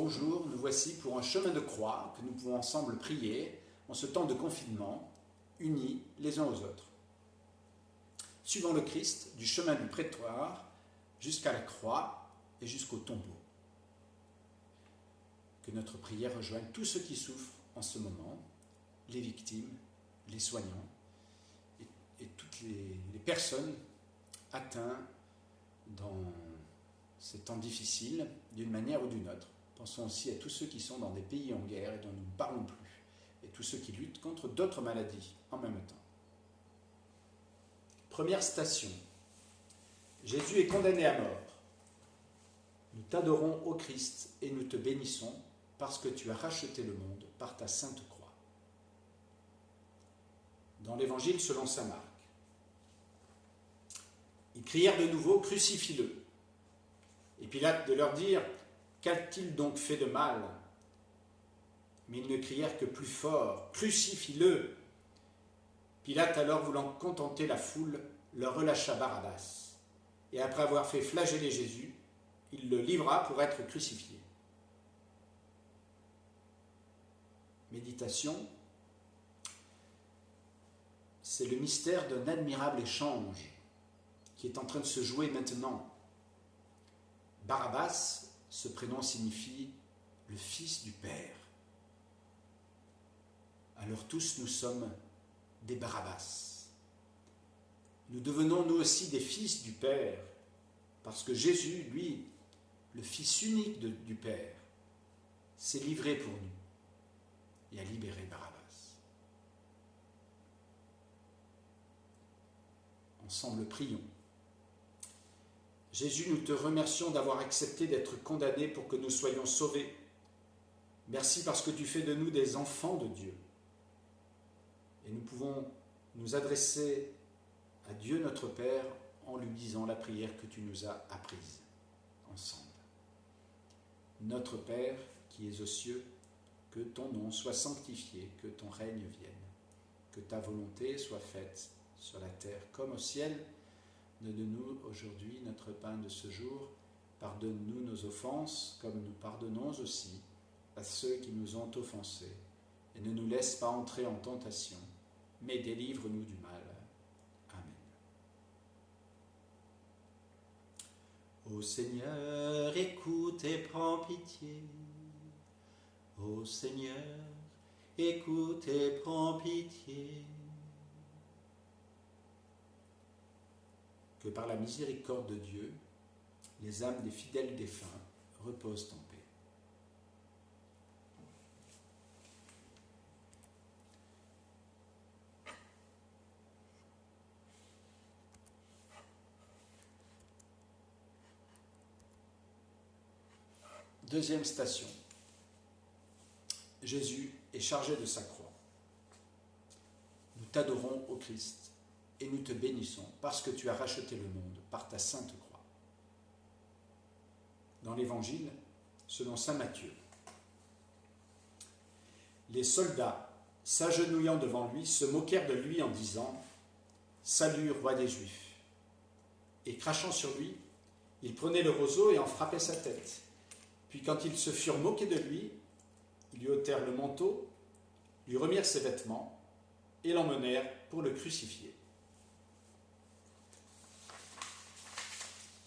Bonjour, nous voici pour un chemin de croix que nous pouvons ensemble prier en ce temps de confinement, unis les uns aux autres. Suivons le Christ du chemin du prétoire jusqu'à la croix et jusqu'au tombeau. Que notre prière rejoigne tous ceux qui souffrent en ce moment, les victimes, les soignants et toutes les personnes atteintes dans ces temps difficiles d'une manière ou d'une autre. Pensons aussi à tous ceux qui sont dans des pays en guerre et dont nous ne parlons plus, et tous ceux qui luttent contre d'autres maladies en même temps. Première station. Jésus est condamné à mort. Nous t'adorons, ô Christ, et nous te bénissons, parce que tu as racheté le monde par ta sainte croix. Dans l'Évangile selon saint Marc. Ils crièrent de nouveau, crucifie-le. Et Pilate de leur dire, qu'a-t-il donc fait de mal? Mais ils ne crièrent que plus fort, crucifie-le. Pilate alors, voulant contenter la foule, leur relâcha Barabbas. Et après avoir fait flageller Jésus, il le livra pour être crucifié. Méditation. C'est le mystère d'un admirable échange qui est en train de se jouer maintenant. Barabbas, ce prénom signifie le fils du Père. Alors tous nous sommes des Barabbas. Nous devenons nous aussi des fils du Père, parce que Jésus, lui, le fils unique du Père, s'est livré pour nous et a libéré Barabbas. Ensemble, prions. Jésus, nous te remercions d'avoir accepté d'être condamné pour que nous soyons sauvés. Merci parce que tu fais de nous des enfants de Dieu. Et nous pouvons nous adresser à Dieu notre Père en lui disant la prière que tu nous as apprise ensemble. Notre Père qui es aux cieux, que ton nom soit sanctifié, que ton règne vienne, que ta volonté soit faite sur la terre comme au ciel. Donne-nous aujourd'hui notre pain de ce jour. Pardonne-nous nos offenses, comme nous pardonnons aussi à ceux qui nous ont offensés. Et ne nous laisse pas entrer en tentation, mais délivre-nous du mal. Amen. Ô Seigneur, écoute et prends pitié. Ô Seigneur, écoute et prends pitié. Que par la miséricorde de Dieu, les âmes des fidèles défunts reposent en paix. Deuxième station. Jésus est chargé de sa croix. Nous t'adorons, ô Christ, et nous te bénissons parce que tu as racheté le monde par ta sainte croix. Dans l'Évangile, selon saint Matthieu, les soldats, s'agenouillant devant lui, se moquèrent de lui en disant « Salut, roi des Juifs !» Et crachant sur lui, ils prenaient le roseau et en frappaient sa tête. Puis quand ils se furent moqués de lui, ils lui ôtèrent le manteau, lui remirent ses vêtements et l'emmenèrent pour le crucifier.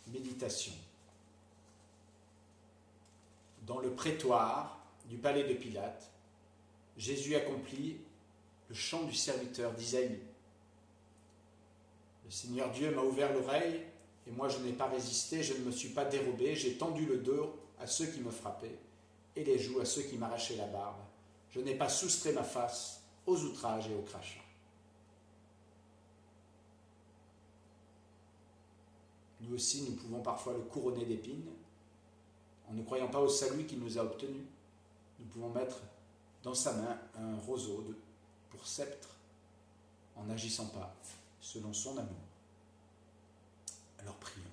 Méditation. Dans le prétoire du palais de Pilate, Jésus accomplit le chant du serviteur d'Isaïe. Le Seigneur Dieu m'a ouvert l'oreille et moi je n'ai pas résisté, je ne me suis pas dérobé, j'ai tendu le dos à ceux qui me frappaient et les joues à ceux qui m'arrachaient la barbe. Je n'ai pas soustrait ma face aux outrages et aux crachats. Nous aussi, nous pouvons parfois le couronner d'épines, en ne croyant pas au salut qu'il nous a obtenu. Nous pouvons mettre dans sa main un roseau pour sceptre, en n'agissant pas selon son amour. Alors prions.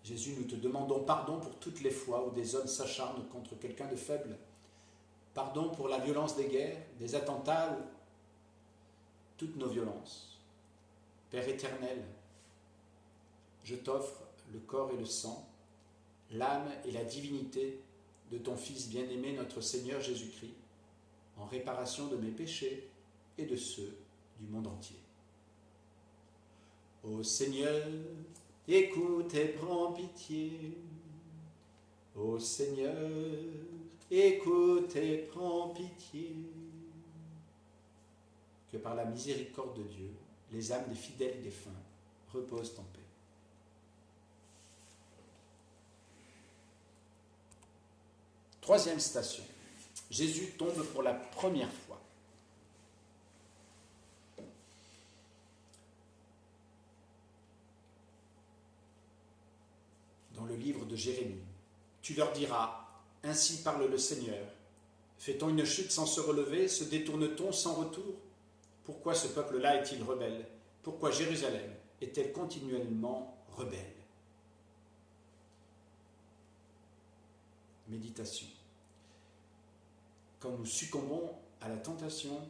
Jésus, nous te demandons pardon pour toutes les fois où des hommes s'acharnent contre quelqu'un de faible. Pardon pour la violence des guerres, des attentats ou toutes nos violences. Père éternel, je t'offre le corps et le sang, l'âme et la divinité de ton Fils bien-aimé, notre Seigneur Jésus-Christ, en réparation de mes péchés et de ceux du monde entier. Ô Seigneur, écoute et prends pitié. Ô Seigneur, écoute et prends pitié. Que par la miséricorde de Dieu, les âmes des fidèles défunts reposent en paix. Troisième station. Jésus tombe pour la première fois. Dans le livre de Jérémie, tu leur diras, ainsi parle le Seigneur, fait-on une chute sans se relever, se détourne-t-on sans retour? Pourquoi ce peuple-là est-il rebelle? Pourquoi Jérusalem est-elle continuellement rebelle? Méditation. Quand nous succombons à la tentation,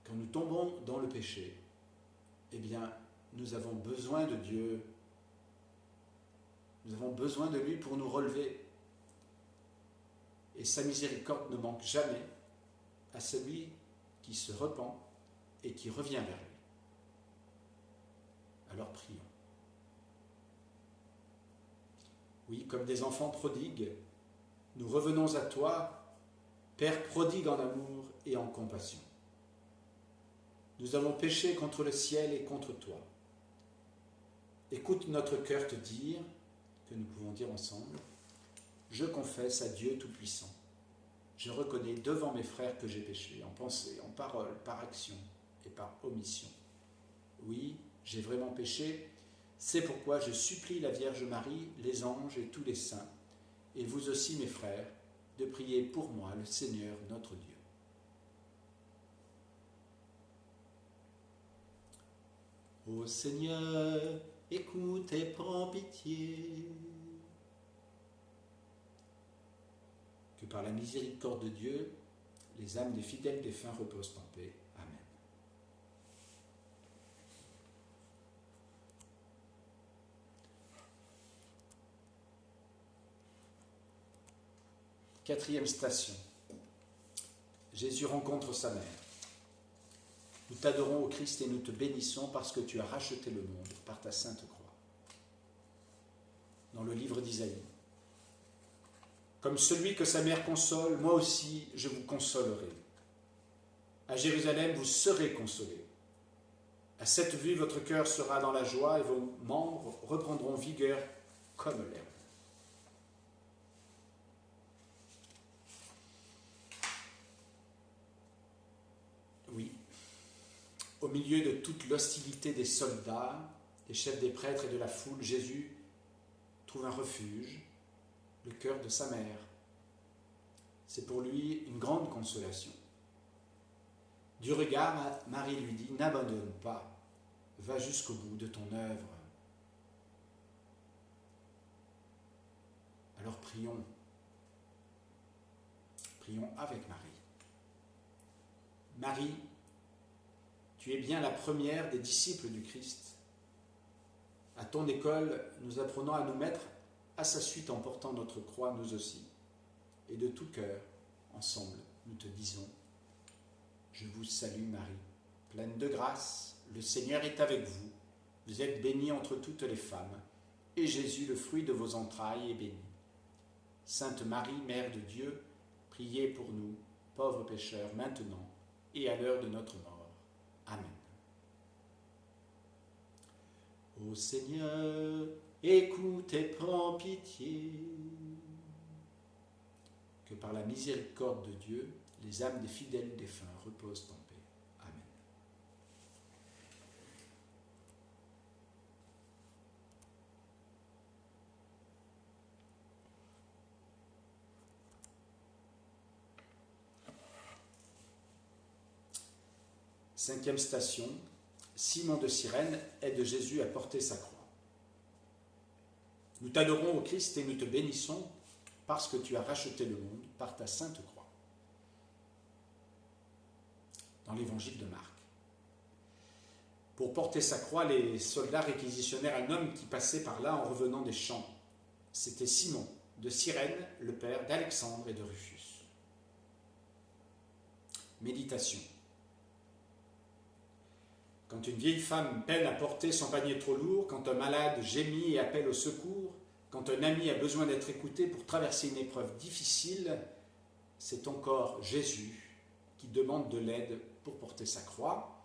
quand nous tombons dans le péché, eh bien, nous avons besoin de Dieu. Nous avons besoin de lui pour nous relever. Et sa miséricorde ne manque jamais à celui qui se repent et qui revient vers lui. Alors prions. Oui, comme des enfants prodigues, nous revenons à toi, Père prodigue en amour et en compassion. Nous avons péché contre le ciel et contre toi. Écoute notre cœur te dire, que nous pouvons dire ensemble, je confesse à Dieu Tout-Puissant. Je reconnais devant mes frères que j'ai péché, en pensée, en parole, par action et par omission. Oui, j'ai vraiment péché, c'est pourquoi je supplie la Vierge Marie, les anges et tous les saints, et vous aussi mes frères, de prier pour moi le Seigneur notre Dieu. Ô Seigneur, écoute et prends pitié. Que par la miséricorde de Dieu, les âmes des fidèles défunts reposent en paix. Amen. Quatrième station. Jésus rencontre sa mère. Nous t'adorons au Christ et nous te bénissons parce que tu as racheté le monde par ta sainte croix. Dans le livre d'Isaïe. Comme celui que sa mère console, moi aussi je vous consolerai. À Jérusalem, vous serez consolés. À cette vue, votre cœur sera dans la joie et vos membres reprendront vigueur comme l'herbe. Oui, au milieu de toute l'hostilité des soldats, des chefs des prêtres et de la foule, Jésus trouve un refuge, le cœur de sa mère. C'est pour lui une grande consolation. Du regard, Marie lui dit, n'abandonne pas, va jusqu'au bout de ton œuvre. Alors prions avec Marie. Marie, tu es bien la première des disciples du Christ. À ton école, nous apprenons à nous mettre à sa suite en portant notre croix, nous aussi. Et de tout cœur, ensemble, nous te disons, je vous salue Marie, pleine de grâce, le Seigneur est avec vous. Vous êtes bénie entre toutes les femmes, et Jésus, le fruit de vos entrailles, est béni. Sainte Marie, Mère de Dieu, priez pour nous, pauvres pécheurs, maintenant et à l'heure de notre mort. Amen. Ô Seigneur, écoute et prends pitié. Que par la miséricorde de Dieu, les âmes des fidèles défunts reposent en paix. Amen. Cinquième station, Simon de Cyrène aide Jésus à porter sa croix. Nous t'adorons au Christ et nous te bénissons parce que tu as racheté le monde par ta sainte croix. Dans l'évangile de Marc. Pour porter sa croix, les soldats réquisitionnèrent un homme qui passait par là en revenant des champs. C'était Simon, de Cyrène, le père d'Alexandre et de Rufus. Méditation. Quand une vieille femme peine à porter son panier trop lourd, quand un malade gémit et appelle au secours, quand un ami a besoin d'être écouté pour traverser une épreuve difficile, c'est encore Jésus qui demande de l'aide pour porter sa croix.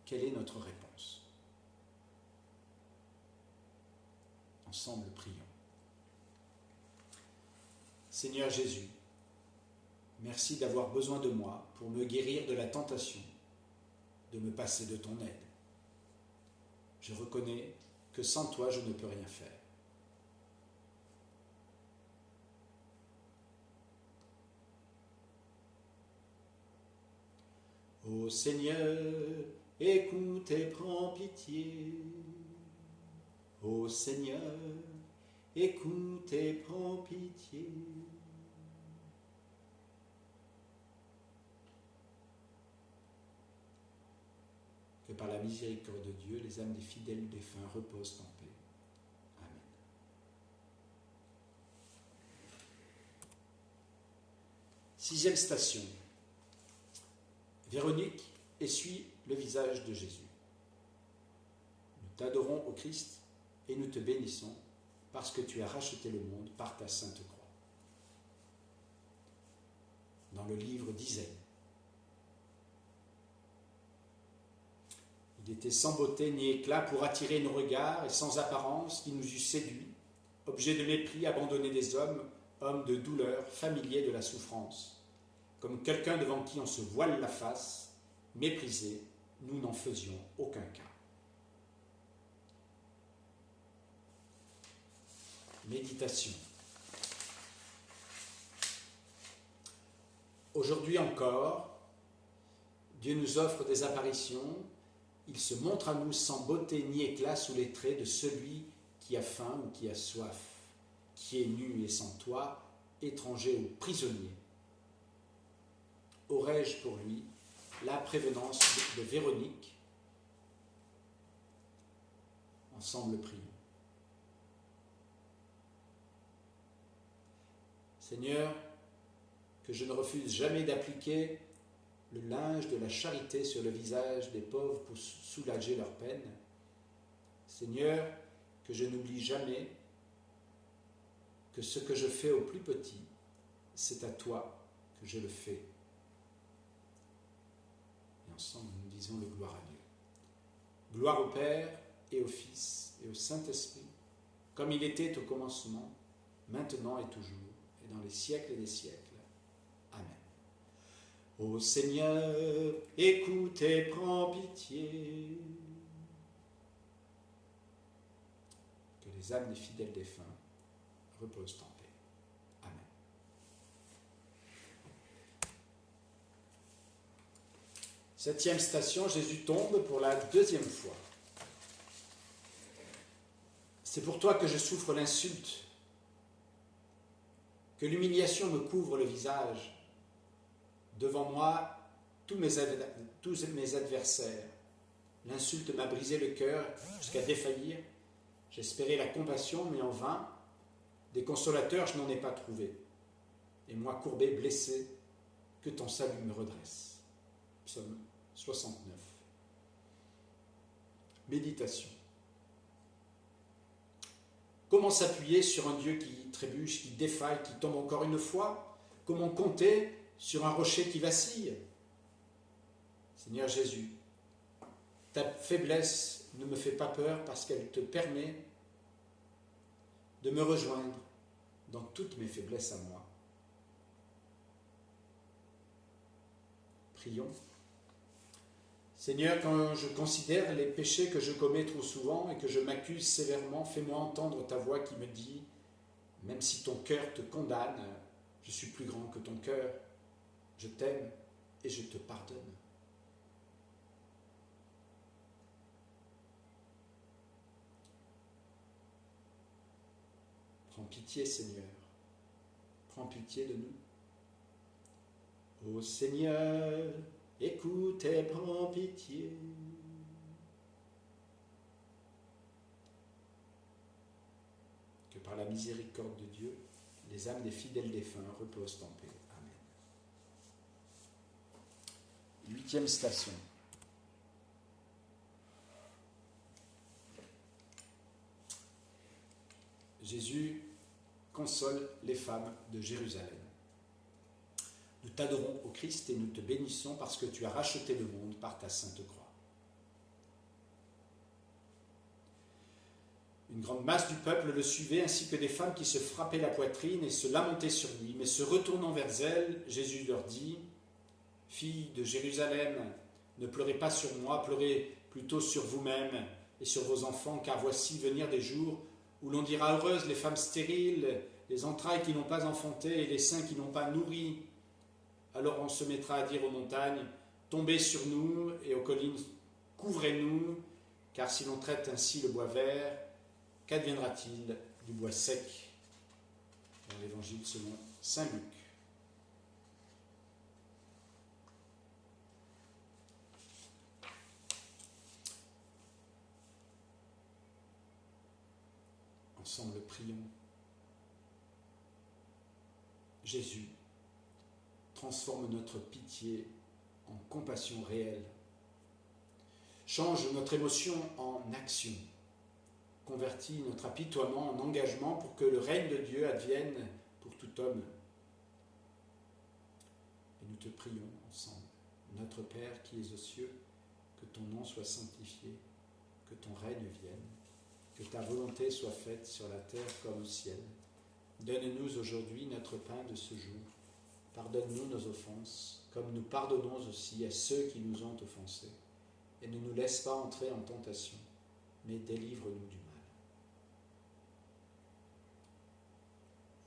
Quelle est notre réponse? Ensemble, prions. Seigneur Jésus, merci d'avoir besoin de moi pour me guérir de la tentation de me passer de ton aide. Je reconnais que sans toi, je ne peux rien faire. Ô Seigneur, écoute et prends pitié. Ô Seigneur, écoute et prends pitié. Que par la miséricorde de Dieu, les âmes des fidèles défunts reposent en paix. Amen. Sixième station. Véronique essuie le visage de Jésus. Nous t'adorons, ô Christ, et nous te bénissons parce que tu as racheté le monde par ta sainte croix. Dans le livre d'Isaïe. Il était sans beauté ni éclat pour attirer nos regards et sans apparence qui nous eût séduits, objet de mépris, abandonné des hommes, homme de douleur, familier de la souffrance. Comme quelqu'un devant qui on se voile la face, méprisé, nous n'en faisions aucun cas. Méditation. Aujourd'hui encore, Dieu nous offre des apparitions. Il se montre à nous sans beauté ni éclat sous les traits de celui qui a faim ou qui a soif, qui est nu et sans toit, étranger ou prisonnier. Aurais-je pour lui la prévenance de Véronique? Ensemble prions. Seigneur, que je ne refuse jamais d'appliquer le linge de la charité sur le visage des pauvres pour soulager leur peine. Seigneur, que je n'oublie jamais que ce que je fais au plus petit, c'est à toi que je le fais. Et ensemble, nous disons le gloire à Dieu. Gloire au Père et au Fils et au Saint-Esprit, comme il était au commencement, maintenant et toujours, et dans les siècles des siècles. Amen. Ô Seigneur, écoute et prends pitié. Que les âmes des fidèles défunts reposent en paix. Amen. Septième station, Jésus tombe pour la deuxième fois. C'est pour toi que je souffre l'insulte, que l'humiliation me couvre le visage. Devant moi, tous mes adversaires. L'insulte m'a brisé le cœur jusqu'à défaillir. J'espérais la compassion, mais en vain. Des consolateurs, je n'en ai pas trouvé. Et moi, courbé, blessé, que ton salut me redresse. Psaume 69. Méditation. Comment s'appuyer sur un Dieu qui trébuche, qui défaille, qui tombe encore une fois? Comment compter sur un rocher qui vacille? Seigneur Jésus, ta faiblesse ne me fait pas peur parce qu'elle te permet de me rejoindre dans toutes mes faiblesses à moi. Prions. Seigneur, quand je considère les péchés que je commets trop souvent et que je m'accuse sévèrement, fais-moi entendre ta voix qui me dit, même si ton cœur te condamne, je suis plus grand que ton cœur, je t'aime et je te pardonne. Prends pitié, Seigneur. Prends pitié de nous. Ô Seigneur, écoute et prends pitié. Que par la miséricorde de Dieu, les âmes des fidèles défunts reposent en paix. Amen. 8e station. Jésus console les femmes de Jérusalem. Nous t'adorons, ô Christ, et nous te bénissons parce que tu as racheté le monde par ta sainte croix. Une grande masse du peuple le suivait, ainsi que des femmes qui se frappaient la poitrine et se lamentaient sur lui. Mais se retournant vers elles, Jésus leur dit : « Filles de Jérusalem, ne pleurez pas sur moi, pleurez plutôt sur vous-mêmes et sur vos enfants, car voici venir des jours où l'on dira heureuses les femmes stériles, les entrailles qui n'ont pas enfanté et les seins qui n'ont pas nourri. Alors on se mettra à dire aux montagnes : tombez sur nous, et aux collines, couvrez-nous, car si l'on traite ainsi le bois vert, qu'adviendra-t-il du bois sec ?» Dans l'Évangile selon saint Luc. Ensemble, prions. Jésus, transforme notre pitié en compassion réelle. Change notre émotion en action. Convertis notre apitoiement en engagement pour que le règne de Dieu advienne pour tout homme. Et nous te prions ensemble. Notre Père qui es aux cieux, que ton nom soit sanctifié, que ton règne vienne, que ta volonté soit faite sur la terre comme au ciel. Donne-nous aujourd'hui notre pain de ce jour. Pardonne-nous nos offenses, comme nous pardonnons aussi à ceux qui nous ont offensés. Et ne nous laisse pas entrer en tentation, mais délivre-nous du mal.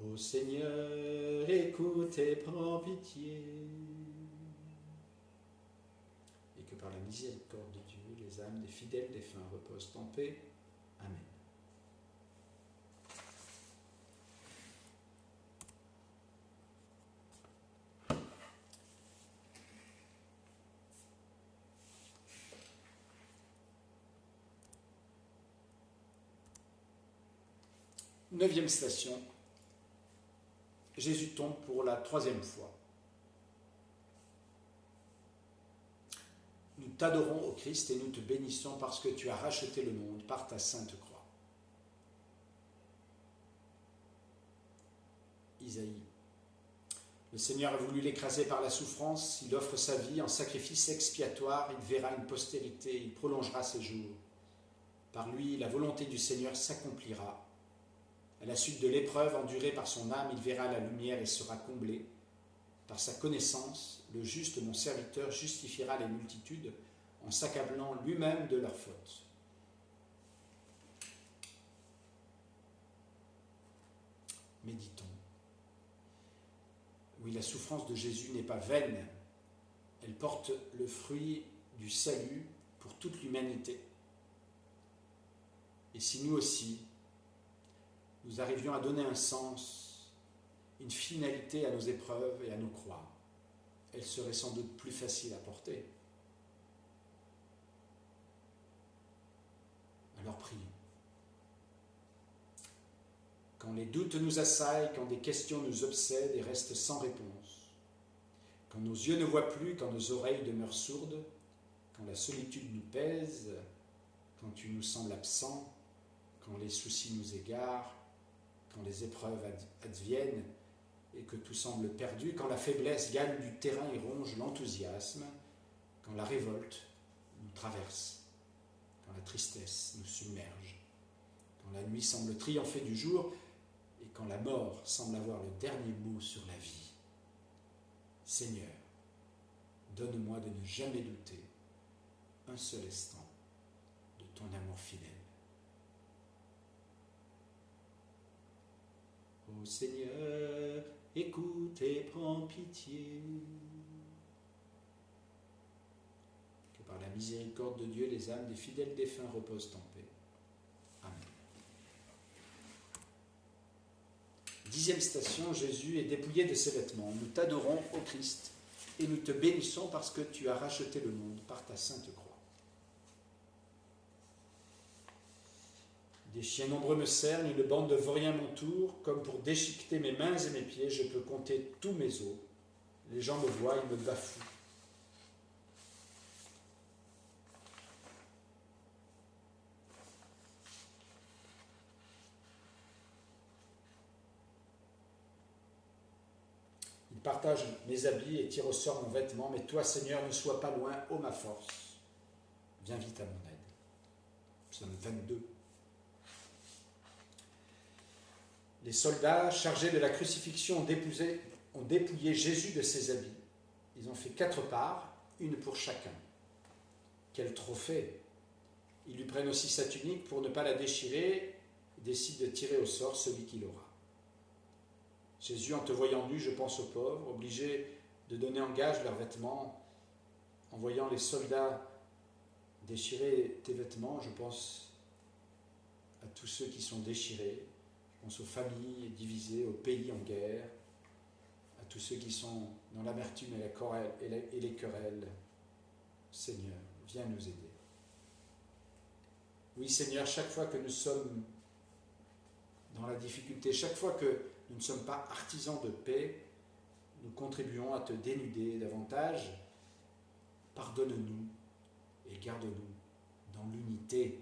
Ô Seigneur, écoute et prends pitié. Et que par la miséricorde de Dieu, les âmes des fidèles défunts reposent en paix. Amen. Neuvième station. Jésus tombe pour la 3e fois. Nous t'adorons, ô Christ, et nous te bénissons parce que tu as racheté le monde par ta sainte croix. Isaïe. Le Seigneur a voulu l'écraser par la souffrance, il offre sa vie en sacrifice expiatoire, il verra une postérité, il prolongera ses jours. Par lui, la volonté du Seigneur s'accomplira. À la suite de l'épreuve endurée par son âme, il verra la lumière et sera comblé. Par sa connaissance, le juste, mon serviteur, justifiera les multitudes en s'accablant lui-même de leurs fautes. Méditons. Oui, la souffrance de Jésus n'est pas vaine. Elle porte le fruit du salut pour toute l'humanité. Et si nous aussi, nous arrivions à donner un sens, une finalité à nos épreuves et à nos croix, elle serait sans doute plus facile à porter. Alors prions. Quand les doutes nous assaillent, quand des questions nous obsèdent et restent sans réponse, quand nos yeux ne voient plus, quand nos oreilles demeurent sourdes, quand la solitude nous pèse, quand tu nous sembles absent, quand les soucis nous égarent, quand les épreuves adviennent et que tout semble perdu, quand la faiblesse gagne du terrain et ronge l'enthousiasme, quand la révolte nous traverse, quand la tristesse nous submerge, quand la nuit semble triompher du jour et quand la mort semble avoir le dernier mot sur la vie. Seigneur, donne-moi de ne jamais douter un seul instant de ton amour fidèle. Ô Seigneur, écoute et prends pitié. Que par la miséricorde de Dieu, les âmes des fidèles défunts reposent en paix. Amen. 10e station, Jésus est dépouillé de ses vêtements. Nous t'adorons, ô Christ, et nous te bénissons parce que tu as racheté le monde par ta sainte croix. Des chiens nombreux me cernent, une bande de vauriens m'entoure, comme pour déchiqueter mes mains et mes pieds, je peux compter tous mes os. Les gens me voient, ils me bafouent. Ils partagent mes habits et tirent au sort mon vêtement, mais toi, Seigneur, ne sois pas loin, ô ma force. Viens vite à mon aide. Psaume 22. Les soldats chargés de la crucifixion ont dépouillé Jésus de ses habits. Ils ont fait 4 parts, une pour chacun. Quel trophée! Ils lui prennent aussi sa tunique pour ne pas la déchirer et décident de tirer au sort celui qui l'aura. Jésus, en te voyant nu, je pense aux pauvres, obligés de donner en gage leurs vêtements. En voyant les soldats déchirer tes vêtements, je pense à tous ceux qui sont déchirés. Je pense aux familles divisées, aux pays en guerre, à tous ceux qui sont dans l'amertume et les querelles. Seigneur, viens nous aider. Oui, Seigneur, chaque fois que nous sommes dans la difficulté, chaque fois que nous ne sommes pas artisans de paix, nous contribuons à te dénuder davantage. Pardonne-nous et garde-nous dans l'unité.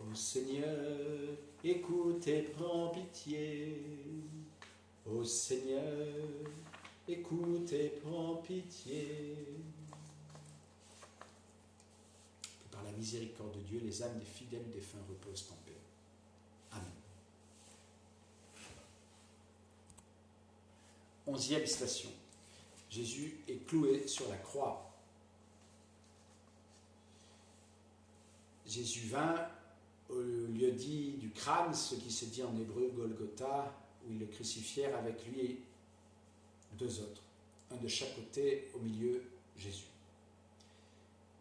Ô Seigneur, écoute et prends pitié. Ô Seigneur, écoute et prends pitié. Que par la miséricorde de Dieu, les âmes des fidèles défunts reposent en paix. Amen. 11e station. Jésus est cloué sur la croix. Jésus vint au lieu dit du crâne, ce qui se dit en hébreu Golgotha, où ils le crucifièrent avec lui et 2 autres, un de chaque côté, au milieu Jésus.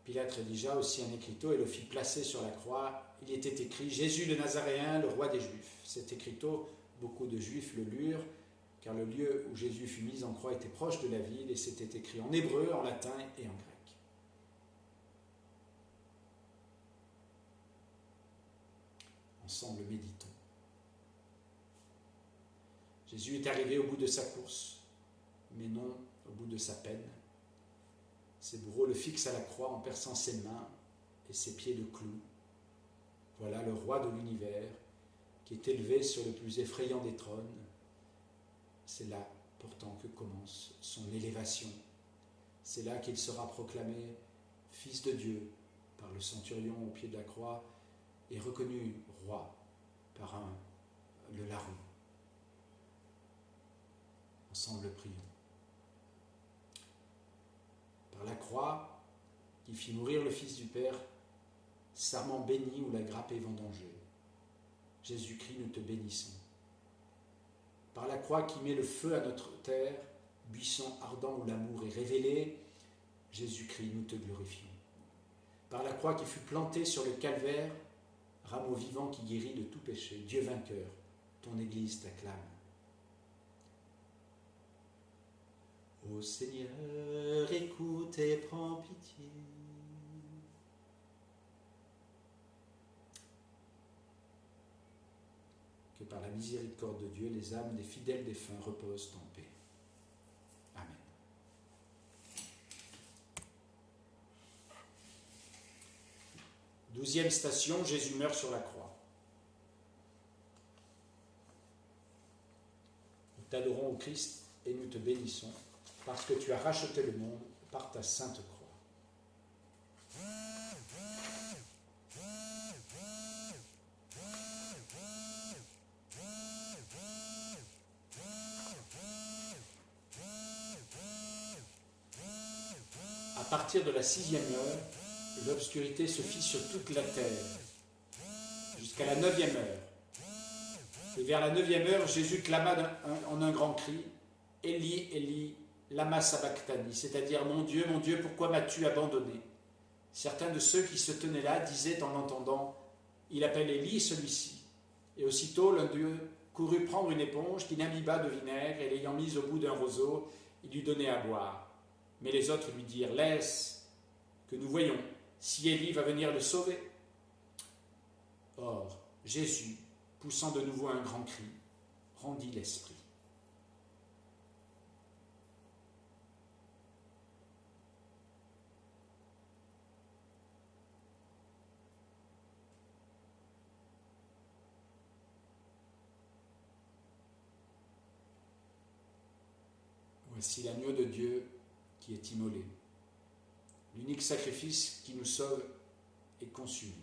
Pilate rédigea aussi un écriteau et le fit placer sur la croix. Il était écrit « Jésus le Nazaréen, le roi des Juifs ». Cet écriteau, beaucoup de Juifs le lurent, car le lieu où Jésus fut mis en croix était proche de la ville et c'était écrit en hébreu, en latin et en grec. Ensemble, méditons. Jésus est arrivé au bout de sa course, mais non au bout de sa peine. Ses bourreaux le fixent à la croix en perçant ses mains et ses pieds de clous. Voilà le roi de l'univers qui est élevé sur le plus effrayant des trônes. C'est là pourtant que commence son élévation. C'est là qu'il sera proclamé Fils de Dieu par le centurion au pied de la croix et reconnu roi par le larron. Ensemble, prions. Par la croix qui fit mourir le Fils du Père, sarment béni où la grappe est vendangée. Jésus-Christ, nous te bénissons. Par la croix qui met le feu à notre terre, buisson ardent où l'amour est révélé, Jésus-Christ, nous te glorifions. Par la croix qui fut plantée sur le calvaire, rameau vivant qui guérit de tout péché, Dieu vainqueur, ton Église t'acclame. Ô Seigneur, écoute et prends pitié. Que par la miséricorde de Dieu, les âmes des fidèles défunts reposent en paix. Amen. Douzième station, Jésus meurt sur la croix. Nous t'adorons, ô Christ, et nous te bénissons, parce que tu as racheté le monde par ta sainte croix. À partir de la 6e heure, l'obscurité se fit sur toute la terre, jusqu'à la 9e heure. Et vers la 9e heure, Jésus clama en un grand cri, « Élie, Élie, lama sabachthani », c'est-à-dire « Mon Dieu, pourquoi m'as-tu abandonné ?» Certains de ceux qui se tenaient là disaient en l'entendant, « Il appelle Élie, celui-ci. » Et aussitôt, l'un d'eux courut prendre une éponge qu'il imbiba de vinaigre et l'ayant mise au bout d'un roseau, il lui donnait à boire. Mais les autres lui dirent, « Laisse, que nous voyons, si Élie va venir le sauver. » Or, Jésus, poussant de nouveau un grand cri, rendit l'esprit. Voici l'agneau de Dieu qui est immolé, l'unique sacrifice qui nous sauve est consumé.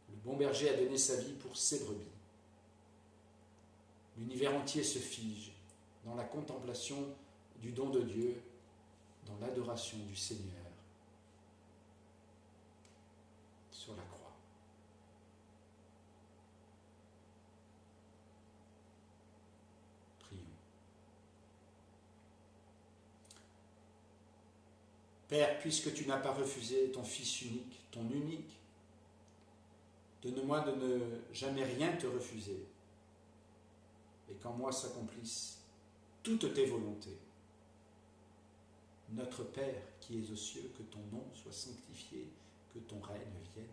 Le bon berger a donné sa vie pour ses brebis. L'univers entier se fige dans la contemplation du don de Dieu, dans l'adoration du Seigneur sur la croix. Prions. Père, puisque tu n'as pas refusé ton Fils unique, ton unique, donne-moi de ne jamais rien te refuser, et qu'en moi s'accomplissent toutes tes volontés. Notre Père qui es aux cieux, que ton nom soit sanctifié, que ton règne vienne,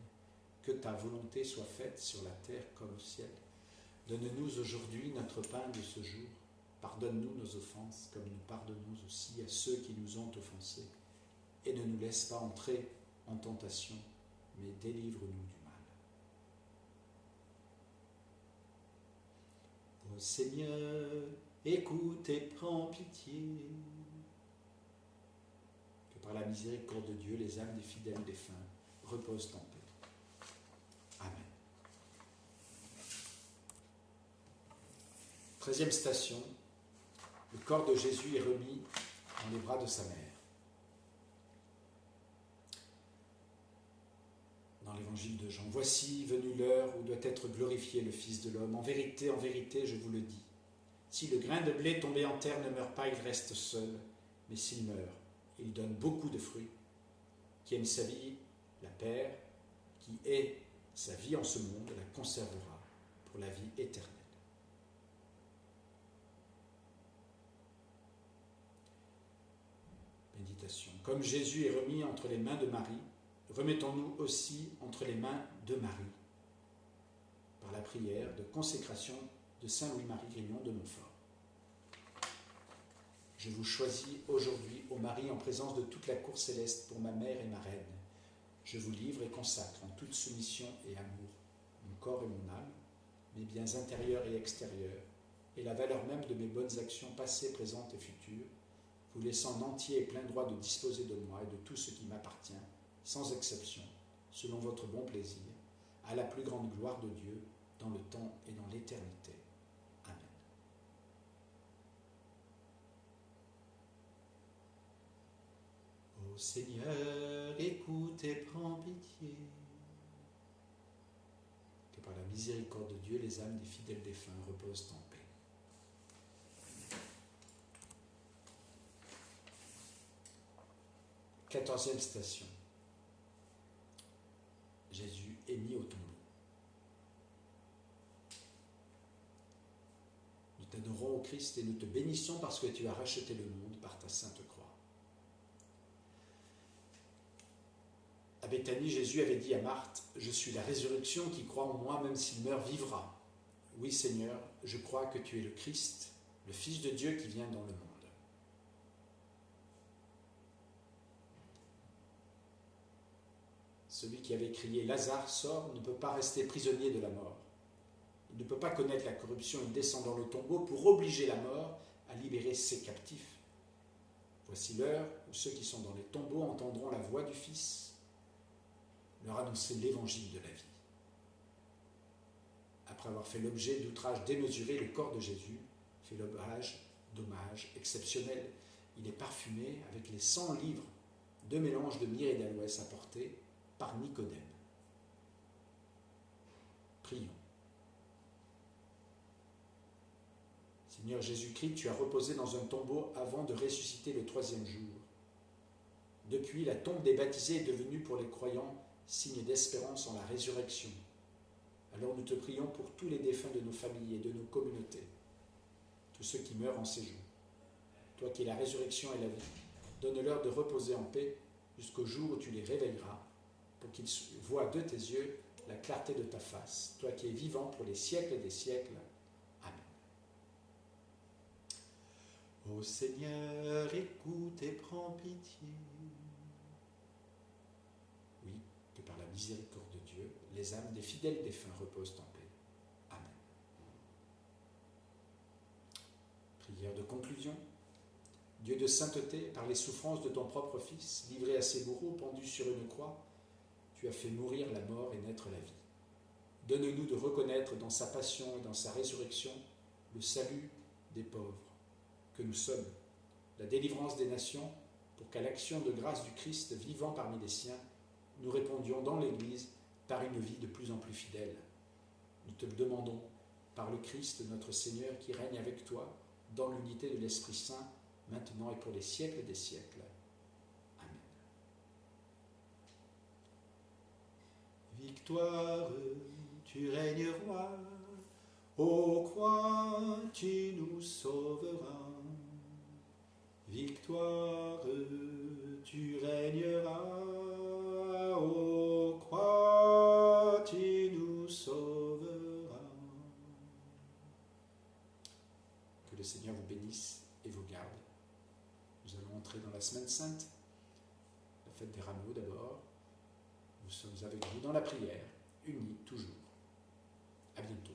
que ta volonté soit faite sur la terre comme au ciel. Donne-nous aujourd'hui notre pain de ce jour. Pardonne-nous nos offenses, comme nous pardonnons aussi à ceux qui nous ont offensés. Et ne nous laisse pas entrer en tentation, mais délivre-nous du mal. Ô Seigneur, écoute et prends pitié. Que par la miséricorde de Dieu, les âmes des fidèles défunts reposent en paix. Amen. 13e station, le corps de Jésus est remis dans les bras de sa mère. Dans l'évangile de Jean, voici venue l'heure où doit être glorifié le Fils de l'homme. En vérité, je vous le dis, si le grain de blé tombé en terre ne meurt pas, il reste seul, mais s'il meurt, il donne beaucoup de fruits. Qui aime sa vie la perd, qui hait sa vie en ce monde la conservera pour la vie éternelle. Méditation. Comme Jésus est remis entre les mains de Marie, remettons-nous aussi entre les mains de Marie, par la prière de consécration de Saint Louis-Marie Grignon de Montfort. Je vous choisis aujourd'hui, ô Marie, en présence de toute la cour céleste, pour ma mère et ma reine. Je vous livre et consacre en toute soumission et amour mon corps et mon âme, mes biens intérieurs et extérieurs, et la valeur même de mes bonnes actions passées, présentes et futures, vous laissant en entier et plein droit de disposer de moi et de tout ce qui m'appartient, sans exception, selon votre bon plaisir, à la plus grande gloire de Dieu, dans le temps et dans l'éternité. Amen. Ô Seigneur, écoute et prends pitié. Que par la miséricorde de Dieu, les âmes des fidèles défunts reposent en paix. Quatorzième station. Jésus est mis au tombeau. Nous t'adorons, ô Christ, et nous te bénissons parce que tu as racheté le monde par ta sainte croix. À Béthanie, Jésus avait dit à Marthe, « Je suis la résurrection, qui croit en moi, même s'il meurt, vivra. Oui, Seigneur, je crois que tu es le Christ, le Fils de Dieu qui vient dans le monde. » Celui qui avait crié « Lazare, sort » ne peut pas rester prisonnier de la mort. Il ne peut pas connaître la corruption, il descend dans le tombeau pour obliger la mort à libérer ses captifs. Voici l'heure où ceux qui sont dans les tombeaux entendront la voix du Fils leur annoncer l'évangile de la vie. Après avoir fait l'objet d'outrages démesurés, le corps de Jésus fait l'objet d'hommages exceptionnels. Il est parfumé avec les 100 livres de mélange de myrrhe et d'aloès apportés par Nicodème. Prions. Seigneur Jésus-Christ, tu as reposé dans un tombeau avant de ressusciter le 3e jour. Depuis, la tombe des baptisés est devenue pour les croyants signe d'espérance en la résurrection. Alors nous te prions pour tous les défunts de nos familles et de nos communautés, tous ceux qui meurent en ces jours. Toi qui es la résurrection et la vie, donne-leur de reposer en paix jusqu'au jour où tu les réveilleras, pour qu'ils voient de tes yeux la clarté de ta face, toi qui es vivant pour les siècles des siècles. Amen. Ô Seigneur, écoute et prends pitié. Oui, que par la miséricorde de Dieu, les âmes des fidèles défunts reposent en paix. Amen. Prière de conclusion. Dieu de sainteté, par les souffrances de ton propre Fils, livré à ses bourreaux, pendu sur une croix, tu as fait mourir la mort et naître la vie. Donne-nous de reconnaître dans sa passion et dans sa résurrection le salut des pauvres que nous sommes, la délivrance des nations, pour qu'à l'action de grâce du Christ vivant parmi les siens, nous répondions dans l'Église par une vie de plus en plus fidèle. Nous te le demandons par le Christ notre Seigneur qui règne avec toi dans l'unité de l'Esprit Saint, maintenant et pour les siècles des siècles. Amen. Victoire, tu règnes roi, ô croix, tu nous sauveras. Victoire, tu régneras, ô croix, tu nous sauveras. Que le Seigneur vous bénisse et vous garde. Nous allons entrer dans la semaine sainte, la fête des rameaux d'abord. Nous sommes avec vous dans la prière, unis toujours. À bientôt.